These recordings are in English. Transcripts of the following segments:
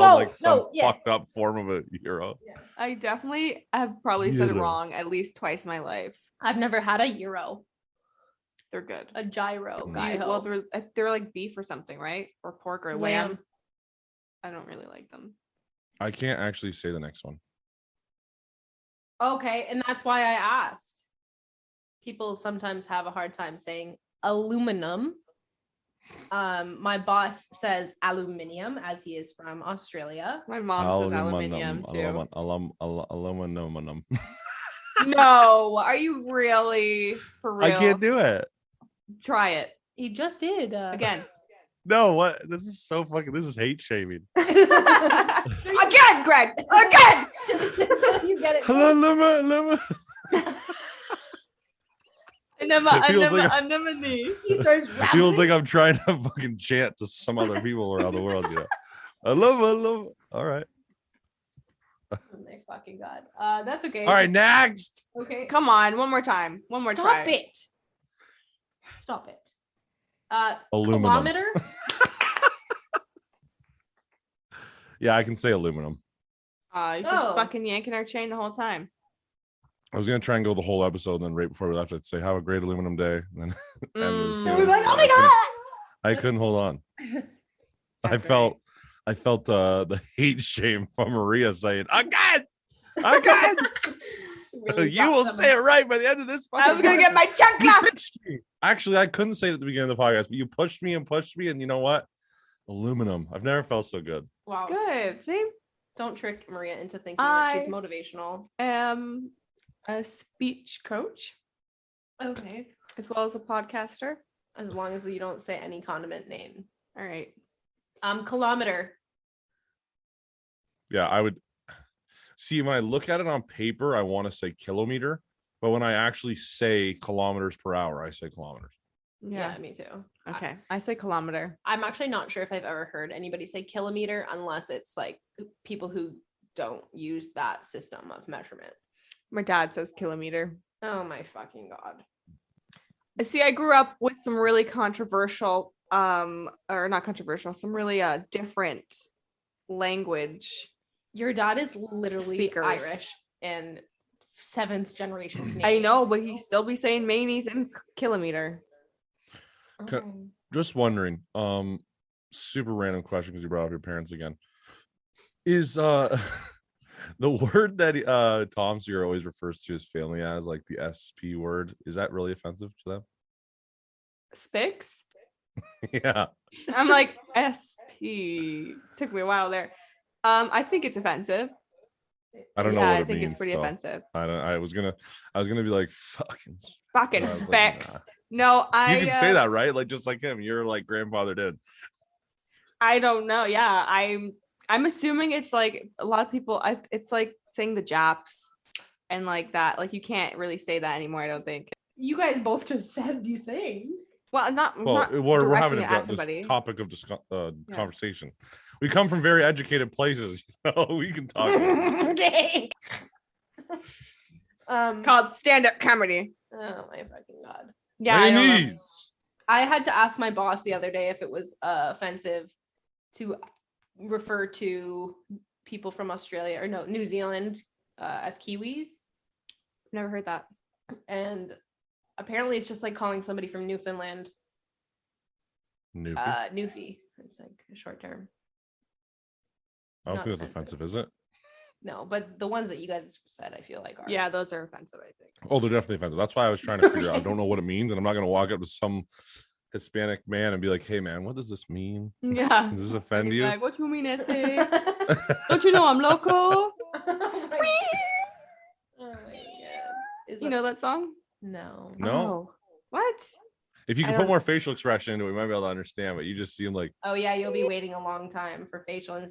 like some fucked up form of a euro. Yeah. I definitely have probably said it wrong at least twice in my life. I've never had a euro. They're good. A gyro guy. Well, they're like beef or something, right? Or pork or lamb. I don't really like them. I can't actually say the next one. Okay, and that's why I asked. People sometimes have a hard time saying aluminum. My boss says aluminium, as he is from Australia. My mom says aluminium too. Aluminum. No, are you really for real? I can't do it. Try it. He just did again. No, what? This is so fucking. This is hate shaming. Again, Greg. Again. You get it. Anemone. He starts rapping. People think I'm trying to fucking chant to some other people around the world. You know, I love. All right. Oh my fucking god. That's okay. All right, next. Okay. Come on, one more time. One more try. Stop it. Aluminum. Kilometer. Yeah, I can say aluminum. You're just fucking yanking our chain the whole time. I was gonna try and go the whole episode, and then right before we left, I'd say, "Have a great aluminum day," and then So we're like, "Oh my god!" I couldn't hold on. I felt the hate shame from Maria saying, "Again." Really You will say it right by the end of this. I was gonna get my chancla. Actually, I couldn't say it at the beginning of the podcast, but you pushed me, and you know what? Aluminum. I've never felt so good. Wow. Good. See? Don't trick Maria into thinking that she's motivational. A speech coach. Okay. As well as a podcaster. As long as you don't say any condiment name. All right. Kilometer. Yeah, I would see when I look at it on paper, I want to say kilometer, but when I actually say kilometers per hour, I say kilometers. Yeah, me too. Okay. I say kilometer. I'm actually not sure if I've ever heard anybody say kilometer unless it's like people who don't use that system of measurement. My dad says kilometer. Oh my fucking god. See, I grew up with some really controversial, or not controversial, some really different language. Your dad is literally Speakers. Irish and 7th generation Canadian. I know, but he still be saying mayonnaise and kilometer. Just wondering, super random question because you brought up your parents again. Is the word that Tom Sear always refers to his family as, like the SP word, is that really offensive to them? Spix? Yeah. I'm like, SP. Took me a while there. I think it's offensive. I don't know what it means. I think it's pretty offensive. I was gonna be like fucking specs. Like, nah. No, you can say that, right? Like just like him. Your like grandfather did. I don't know. Yeah, I'm assuming it's like a lot of people. It's like saying the Japs and like that. Like you can't really say that anymore. I don't think. You guys both just said these things. Well, we're having this topic of conversation. We come from very educated places. You know, we can talk. Okay. Called stand-up comedy. Oh my fucking god. Yeah. I had to ask my boss the other day if it was offensive to refer to people from Australia or New Zealand as Kiwis. Never heard that. And apparently it's just like calling somebody from Newfoundland Newfie. Newfie. It's like a short term. I don't think that's offensive, is it? No, but the ones that you guys said, I feel like are. Yeah, those are offensive, I think. Oh, they're definitely offensive. That's why I was trying to figure out. I don't know what it means, and I'm not going to walk up to some Hispanic man and be like, "Hey, man, what does this mean? Yeah. Does this offend you? Like, what you mean, essay? Don't you know I'm loco?" Oh my god. You know that song? No. No. Oh. What? If you can put more facial expression into it, we might be able to understand, but you just seem like... Oh, yeah, you'll be waiting a long time for facial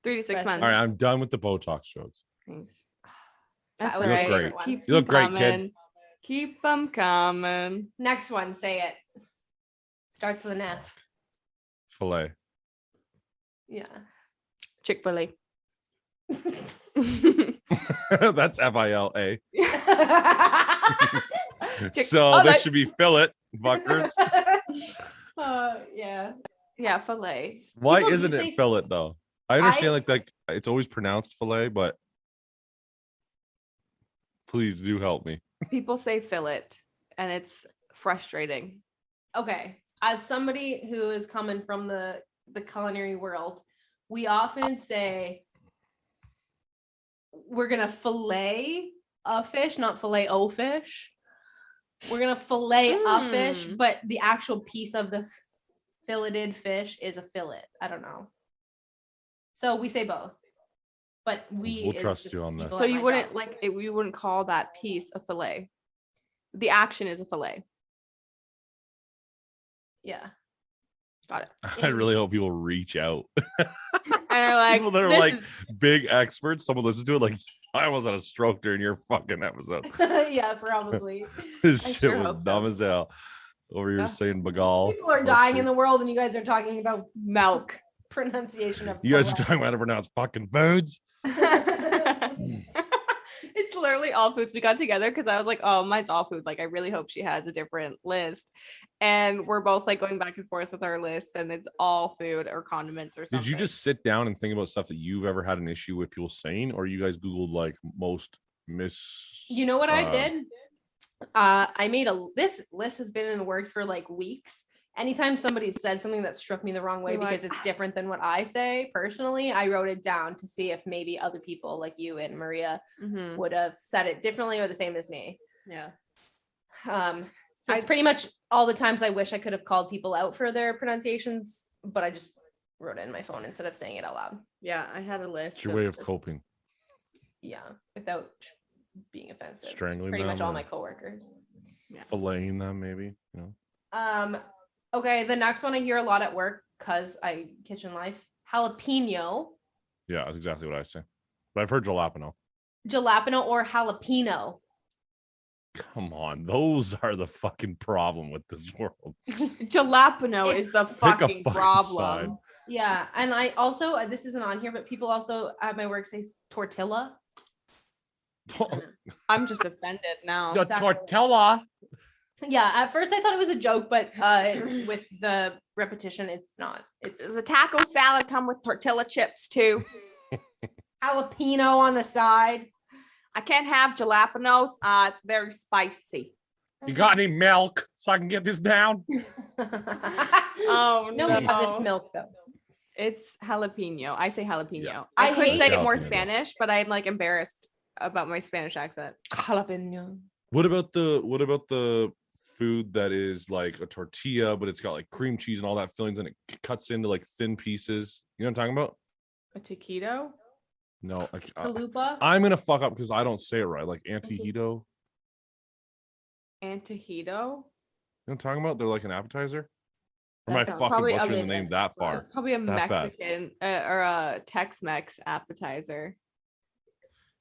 3 to 6 months. All right, I'm done with the Botox jokes. Thanks. That's you look great. You look great, kid. Keep them coming. Next one, say it. Starts with an F. Filet. Yeah. Chick-fil-A. That's F-I-L-A. So this should be fillet, fuckers. Yeah. Yeah, filet. Why isn't it fillet though? I understand like it's always pronounced fillet, but please do help me. People say fillet, and it's frustrating. Okay, as somebody who is coming from the culinary world, we often say we're gonna fillet a fish, not fillet o fish. We're gonna fillet a fish, but the actual piece of the filleted fish is a fillet. I don't know. So we say both, but We'll trust you on this. So you wouldn't like it, you wouldn't call that piece a fillet. The action is a fillet. Yeah. Got it. I really hope people reach out. And are like, people that are like big experts. Someone listens to it like, I almost had a stroke during your fucking episode. Yeah, probably. This I shit sure was hope dumb so. as hell. Over here saying bagal. People are dying in the world, and you guys are talking about milk pronunciation of. You guys are talking about how to pronounce fucking foods. It's literally all foods. We got together because I was like, oh, mine's all food. Like, I really hope she has a different list. And we're both like going back and forth with our list, and it's all food or condiments or something. Did you just sit down and think about stuff that you've ever had an issue with people saying, or you guys Googled like most You know what I did? I made this list has been in the works for like weeks. Anytime somebody said something that struck me the wrong way because it's different than what I say personally, I wrote it down to see if maybe other people like you and Maria would have said it differently or the same as me. Yeah. So it's pretty much all the times I wish I could have called people out for their pronunciations, but I just wrote it in my phone instead of saying it out loud. Yeah, I had a list. It's your way of coping. Yeah, without being offensive. Strangling pretty them much all or my coworkers. Yeah. Filleting them, maybe. You know. Okay, the next one I hear a lot at work because I kitchen life. Jalapeno. Yeah, that's exactly what I say. But I've heard jalapeno. Jalapeno or jalapeno. Come on, those are the fucking problem with this world. Jalapeno is the fucking problem. Side. Yeah, and I also this isn't on here, but people also at my work say tortilla. I'm just offended now. The tortilla. Yeah, at first I thought it was a joke, but with the repetition, it's not. Does a taco salad come with tortilla chips too? Jalapeno on the side. I can't have jalapenos. It's very spicy. You got any milk so I can get this down? Oh no, we have this milk though. It's jalapeno. I say jalapeno. Yeah. I could say it jalapeno. more Spanish, but I'm like embarrassed about my Spanish accent. Jalapeno. What about the food that is like a tortilla, but it's got like cream cheese and all that fillings, and it cuts into like thin pieces? You know what I'm talking about? A taquito? No, Chalupa? I'm gonna fuck up because I don't say it right. Like antihito. Antihito? You know what I'm talking about? They're like an appetizer. Or am I sounds fucking butchering the name that far? Probably a That bad. Mexican or a Tex-Mex appetizer.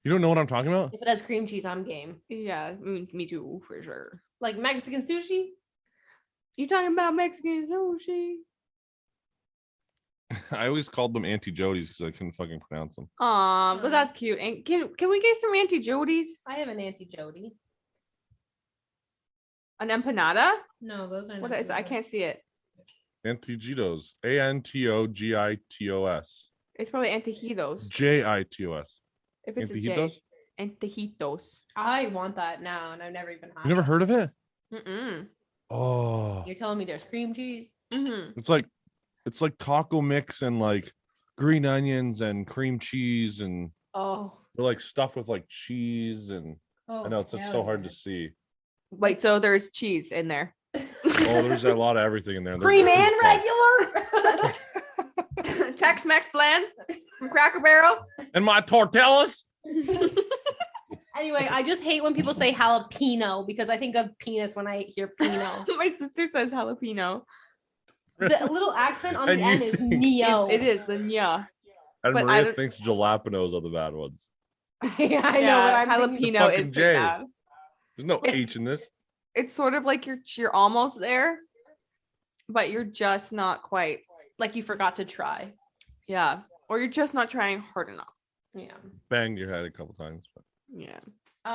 You don't know what I'm talking about? If it has cream cheese, I'm game. Yeah, me too, for sure. Like Mexican sushi? You talking about Mexican sushi? I always called them Auntie Jody's because I couldn't fucking pronounce them. Aw, but that's cute. And can we get some Auntie Jody's? I have an Auntie Jody. An empanada? No, those are What is it? I can't see it. Antijitos. Antogitos. It's probably antojitos. Jitos. If it's Antojitos? a J. Antojitos. I want that now, and I've never even had You never heard of it? Mm-mm. Oh. You're telling me there's cream cheese? Mm-hmm. It's like taco mix and like green onions and cream cheese, and Oh. they're like stuffed with like cheese, and I know it's so hard to see. Wait, so there's cheese in there. Oh, there's a lot of everything in there. Cream and regular? Tex-Mex blend from Cracker Barrel. And my tortillas. Anyway, I just hate when people say jalapeno because I think of penis when I hear pino. My sister says jalapeno. The little accent on the And end you is think- neo. It is the nya. And But I Maria don't- thinks jalapenos are the bad ones. Yeah, I know what I'm thinking. jalapeno Fucking is J. pretty bad. There's no H in this. It's sort of like you're almost there, but you're just not quite. Like you forgot to try. Yeah, or you're just not trying hard enough. Yeah. Banged your head a couple times. But Yeah.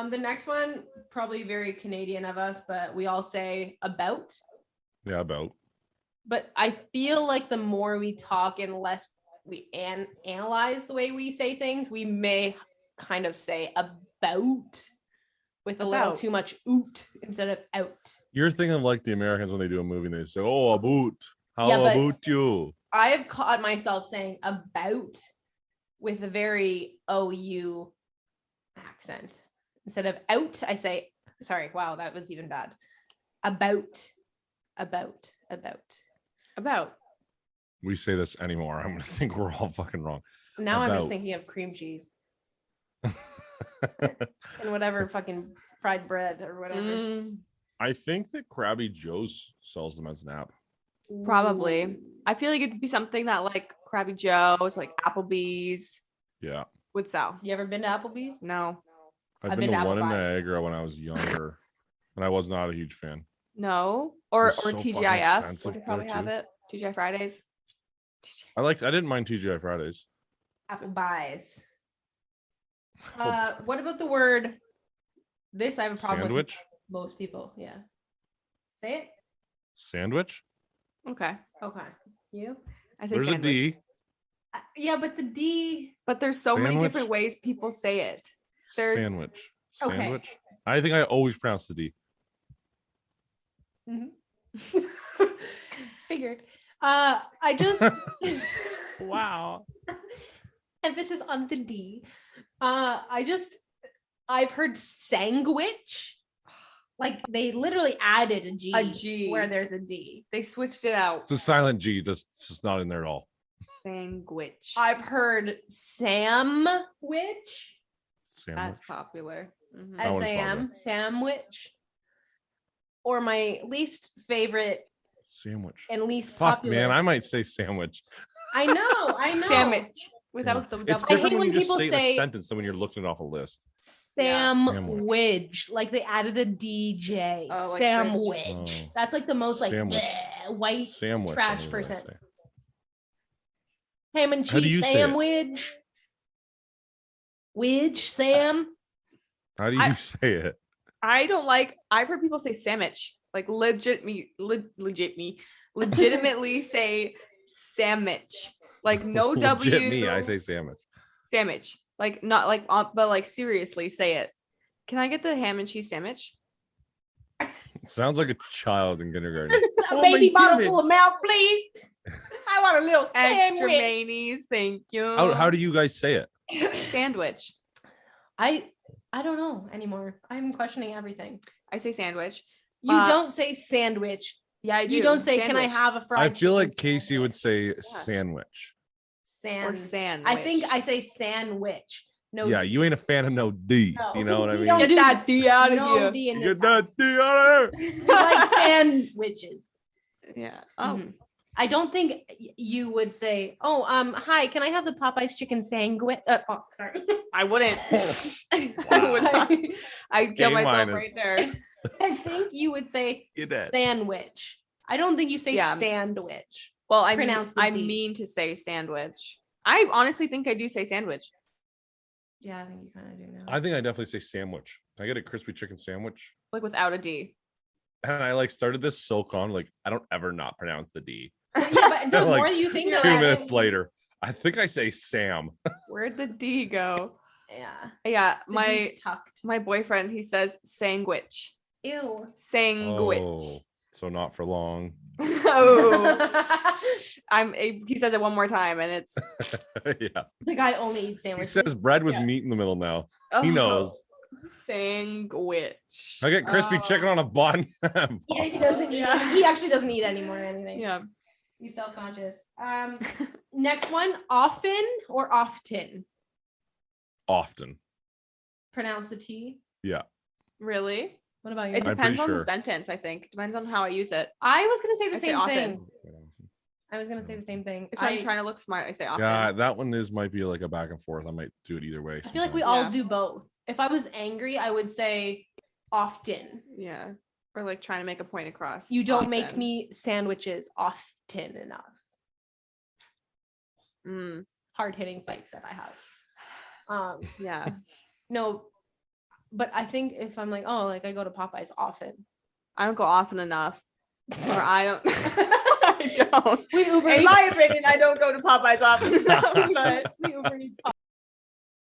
The next one, probably very Canadian of us, but we all say about. yeah, about. But I feel like the more we talk and less we analyze the way we say things, we may kind of say about with a little About. too much oot instead of out. You're thinking of like the Americans when they do a movie and they say, "Oh, about how Yeah, but- about you?" I have caught myself saying about with a very OU accent. Instead of out, I say, sorry, wow, that was even bad. About. We say this anymore. I'm gonna think we're all fucking wrong. Now I'm just About. thinking of cream cheese and whatever fucking fried bread or whatever. Mm, I think that Krabby Joe's sells them as an app. probably. Ooh. I feel like it'd be something that like Krabby Joe's, like Applebee's Yeah, would sell. You ever been to Applebee's? No, I've been to one in Niagara when I was younger, and I was not a huge fan. no, or It's so fucking TGIF expensive would probably there, have too. it. TGI Fridays. I didn't mind TGI Fridays. Applebee's. What about the word? This I have a problem Sandwich, with most people. Yeah. Say it. sandwich. Okay, Okay. You? I say There's sandwich. a D. Yeah, but the D. But there's so many Sandwich? different ways people say it. There's Sandwich. Okay. Sandwich. I think I always pronounce the D. Figured. I just wow. emphasis on the D. I've heard sandwich. Like they literally added a G, A G. where there's a D. They switched it out. It's a silent G. It's just not in there at all. Sandwich. I've heard sandwich. Sandwich. That's popular. Mhm. That one's SAM, sandwich. Or my least favorite Sandwich. and least Fuck, popular. man. I might say sandwich. I know. Sandwich without the It's double. I hate different when you when just people say it in say- a sentence than when you're looking it off a list. Sandwich. Like they added a DJ. Oh, like Sandwich. fridge. Oh. That's like the most like Sandwich. bleh, white Sandwich. trash I was gonna person. say. Ham and How do cheese you say it? sandwich. Widge, Sam. How do you say it? I don't like. I've heard people say sandwich, like legitimately say sandwich, like no W. Legit me. I say sandwich. sandwich, like not like, but like seriously say it. Can I get the ham and cheese sandwich? It sounds like a child in kindergarten. A Oh, baby my bottle full of sandwich. milk, please. I want a little Extra sandwich. mayonnaise, thank you. How do you guys say it? Sandwich? I don't know anymore. I'm questioning everything. I say sandwich. You don't say sandwich. Yeah, I do. You don't say, "Can I Sandwich. have a I fried?" feel like chicken Casey would sandwich?" say sandwich. or Sand. sandwich? I think I say sandwich. No. Yeah, D. you ain't a fan of no D. No. You know what I We mean? don't get do that D out of no here. D in this Get house. that D out of here. We like sandwiches. Yeah. Oh, Mhm. I don't think you would say, "Oh, hi, can I have the Popeyes chicken sandwich?" Sorry. I wouldn't. Wow. Would I'd kill A myself minus. right there. I think you would say Get that. sandwich. I don't think you say Yeah. sandwich. Well, I Pronounce the I D. mean to say sandwich. I honestly think I do say sandwich. Yeah, I think you kind of do now. I think I definitely say sandwich. Can I get a crispy chicken sandwich? Like without a D. And I started this so calm, I don't ever not pronounce the D. Yeah, but the Like, more you think 2 about minutes it, later, I think I say Sam. Where'd the D go? yeah, Yeah, the D's tucked. my boyfriend, he says sandwich. Ew. Sandwich. Oh, so not for long. Oh. He says it one more time and it's Yeah. The guy only eats He sandwiches. says bread with Yeah. meat in the middle now. He knows. Sandwich. I get crispy chicken on a bun. Yeah, he doesn't eat. Yeah. He actually doesn't eat anymore. Anything. Yeah. He's self-conscious. Next one, often or often. Often. Pronounce the T. Yeah. Really? What about you? It I'm depends pretty on the sure. sentence, I think. Depends on how I use it. I was gonna say the I say same often. thing. I was gonna say the same thing. If I'm trying to look smart, I say often. Yeah, that one might be like a back and forth. I might do it either way. I feel like we sometimes. all do both. If I was angry, I would say often. Yeah. Or like trying to make a point across. You don't make often. me sandwiches often enough. Mm, Hard hitting fights that I have. yeah. No, but I think if I'm like, oh, like I go to Popeyes often. I don't go often enough. Or I don't I I don't. We Uber In Eats. my opinion, I don't go to Popeyes often. But We Uber Eats